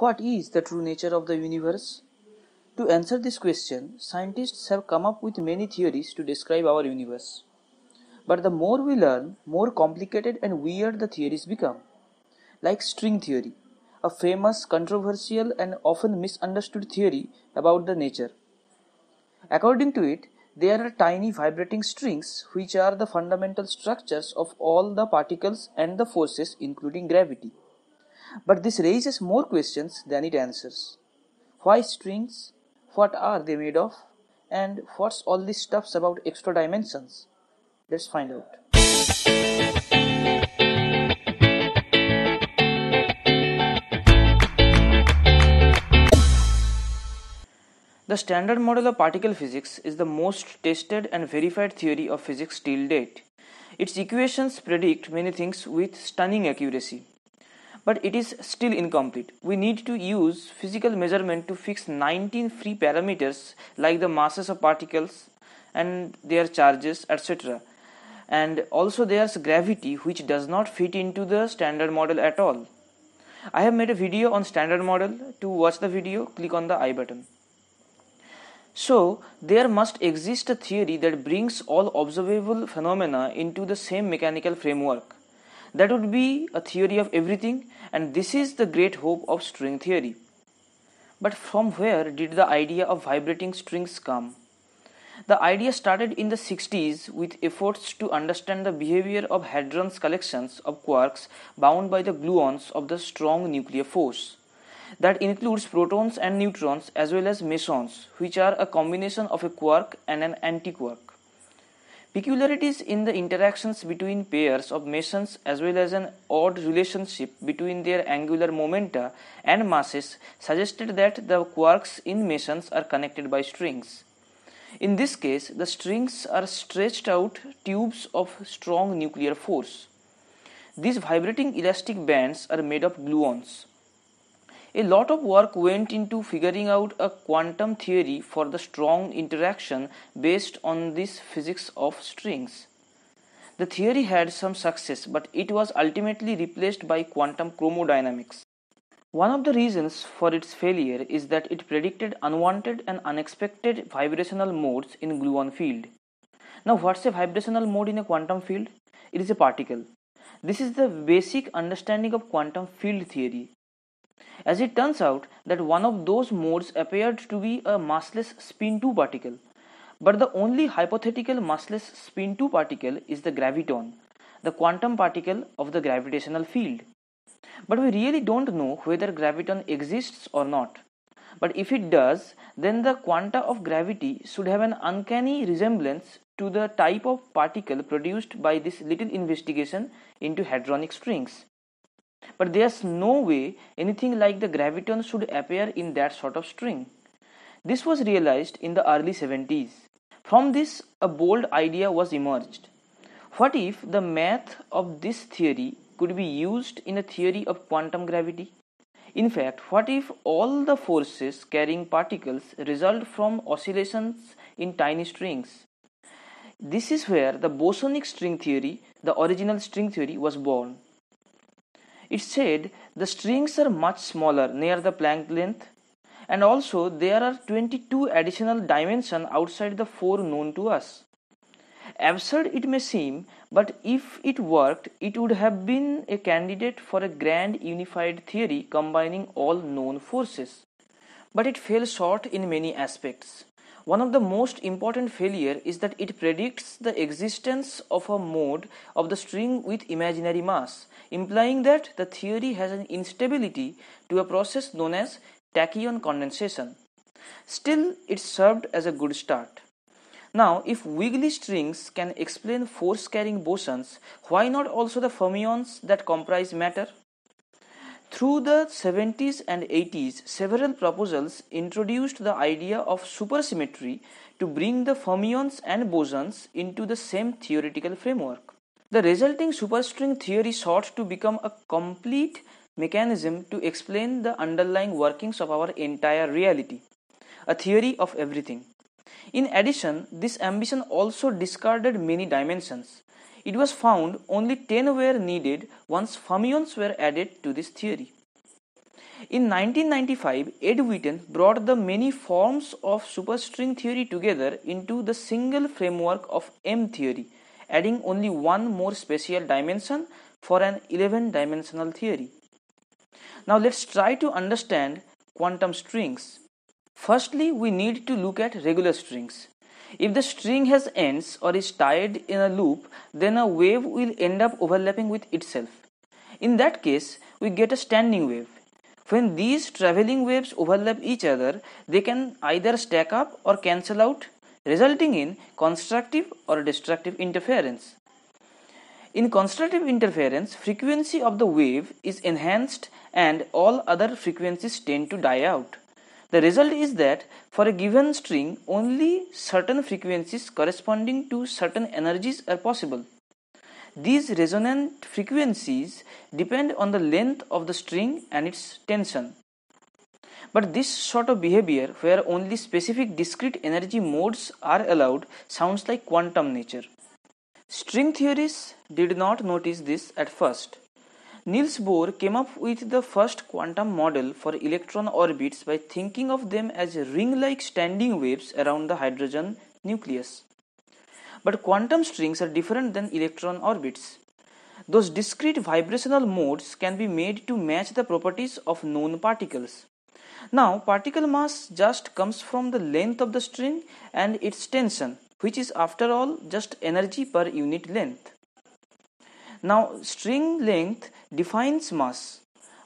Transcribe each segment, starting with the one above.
What is the true nature of the universe? To answer this question, scientists have come up with many theories to describe our universe. But the more we learn, more complicated and weird the theories become. Like string theory, a famous, controversial, and often misunderstood theory about the nature. According to it, there are tiny vibrating strings which are the fundamental structures of all the particles and the forces, including gravity. But this raises more questions than it answers. Why strings? What are they made of? And what's all this stuff about extra dimensions? Let's find out. The Standard Model of Particle Physics is the most tested and verified theory of physics till date. Its equations predict many things with stunning accuracy. But it is still incomplete. We need to use physical measurement to fix 19 free parameters like the masses of particles and their charges, etc. And also there's gravity, which does not fit into the standard model at all. I have made a video on standard model. To watch the video, click on the I button. So, there must exist a theory that brings all observable phenomena into the same mechanical framework. That would be a theory of everything, and this is the great hope of string theory. But from where did the idea of vibrating strings come? The idea started in the 60s with efforts to understand the behavior of hadrons collections of quarks bound by the gluons of the strong nuclear force. That includes protons and neutrons as well as mesons, which are a combination of a quark and an antiquark. Peculiarities in the interactions between pairs of mesons as well as an odd relationship between their angular momenta and masses suggested that the quarks in mesons are connected by strings. In this case, the strings are stretched out tubes of strong nuclear force. These vibrating elastic bands are made of gluons. A lot of work went into figuring out a quantum theory for the strong interaction based on this physics of strings. The theory had some success, but it was ultimately replaced by quantum chromodynamics. One of the reasons for its failure is that it predicted unwanted and unexpected vibrational modes in gluon field. Now, what's a vibrational mode in a quantum field? It is a particle. This is the basic understanding of quantum field theory. As it turns out that one of those modes appeared to be a massless spin 2 particle. But the only hypothetical massless spin 2 particle is the graviton, the quantum particle of the gravitational field. But we really don't know whether graviton exists or not. But if it does, then the quanta of gravity should have an uncanny resemblance to the type of particle produced by this little investigation into hadronic strings. But there's no way anything like the graviton should appear in that sort of string. This was realized in the early 70s. From this, a bold idea was emerged. What if the math of this theory could be used in a theory of quantum gravity? In fact, what if all the forces carrying particles result from oscillations in tiny strings? This is where the bosonic string theory, the original string theory, was born. It said the strings are much smaller near the Planck length, and also there are 22 additional dimensions outside the 4 known to us. Absurd it may seem, but if it worked, it would have been a candidate for a grand unified theory combining all known forces. But it fell short in many aspects. One of the most important failure is that it predicts the existence of a mode of the string with imaginary mass, implying that the theory has an instability to a process known as tachyon condensation. Still, it served as a good start. Now, if wiggly strings can explain force-carrying bosons, why not also the fermions that comprise matter? Through the 70s and 80s, several proposals introduced the idea of supersymmetry to bring the fermions and bosons into the same theoretical framework. The resulting superstring theory sought to become a complete mechanism to explain the underlying workings of our entire reality, a theory of everything. In addition, this ambition also discarded many dimensions. It was found only 10 were needed once fermions were added to this theory. In 1995, Ed Wheaton brought the many forms of superstring theory together into the single framework of M theory, adding only one more spatial dimension for an 11-dimensional theory. Now let's try to understand quantum strings. Firstly, we need to look at regular strings. If the string has ends or is tied in a loop, then a wave will end up overlapping with itself. In that case, we get a standing wave. When these traveling waves overlap each other, they can either stack up or cancel out, resulting in constructive or destructive interference. In constructive interference, frequency of the wave is enhanced and all other frequencies tend to die out. The result is that for a given string, only certain frequencies corresponding to certain energies are possible. These resonant frequencies depend on the length of the string and its tension. But this sort of behavior, where only specific discrete energy modes are allowed, sounds like quantum nature. String theorists did not notice this at first. Niels Bohr came up with the first quantum model for electron orbits by thinking of them as ring-like standing waves around the hydrogen nucleus. But quantum strings are different than electron orbits. Those discrete vibrational modes can be made to match the properties of known particles. Now, particle mass just comes from the length of the string and its tension, which is after all just energy per unit length. Now, string length defines mass,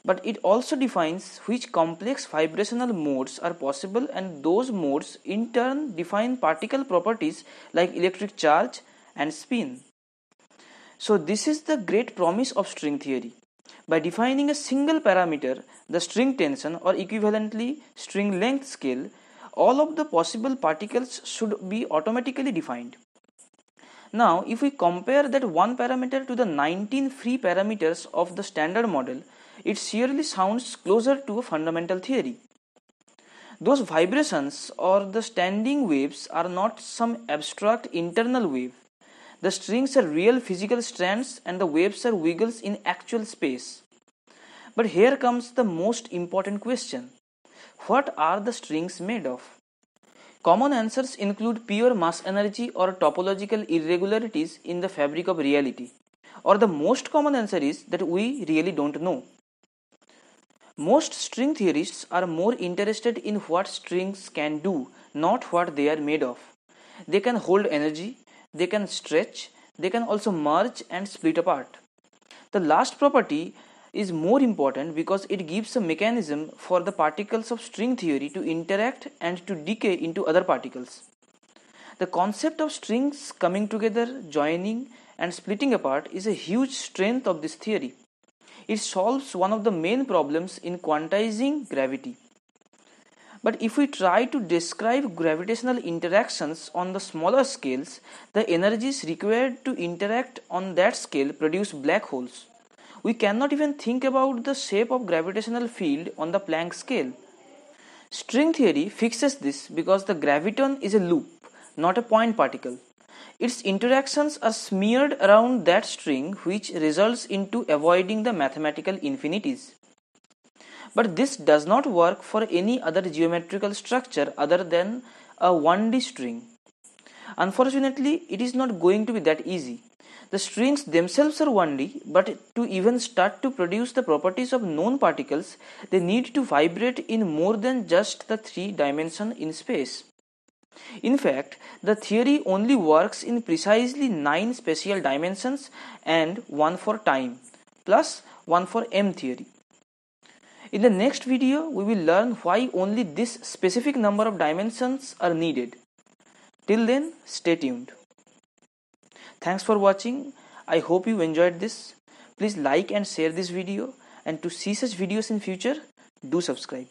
but it also defines which complex vibrational modes are possible, and those modes in turn define particle properties like electric charge and spin. So this is the great promise of string theory. By defining a single parameter, the string tension or equivalently string length scale, all of the possible particles should be automatically defined. Now, if we compare that one parameter to the 19 free parameters of the standard model, it surely sounds closer to a fundamental theory. Those vibrations or the standing waves are not some abstract internal wave. The strings are real physical strands and the waves are wiggles in actual space. But here comes the most important question. What are the strings made of? Common answers include pure mass energy or topological irregularities in the fabric of reality. Or the most common answer is that we really don't know. Most string theorists are more interested in what strings can do, not what they are made of. They can hold energy, they can stretch, they can also merge and split apart. The last property is more important because it gives a mechanism for the particles of string theory to interact and to decay into other particles. The concept of strings coming together, joining and splitting apart is a huge strength of this theory. It solves one of the main problems in quantizing gravity. But if we try to describe gravitational interactions on the smaller scales, the energies required to interact on that scale produce black holes. We cannot even think about the shape of gravitational field on the Planck scale. String theory fixes this because the graviton is a loop, not a point particle. Its interactions are smeared around that string, which results into avoiding the mathematical infinities. But this does not work for any other geometrical structure other than a 1D string. Unfortunately, it is not going to be that easy. The strings themselves are 1D, but to even start to produce the properties of known particles, they need to vibrate in more than just the 3 dimension in space. In fact, the theory only works in precisely 9 spatial dimensions and 1 for time, plus 1 for M theory. In the next video, we will learn why only this specific number of dimensions are needed. Till then, stay tuned. Thanks for watching. I hope you enjoyed this. Please like and share this video, and to see such videos in future, do subscribe.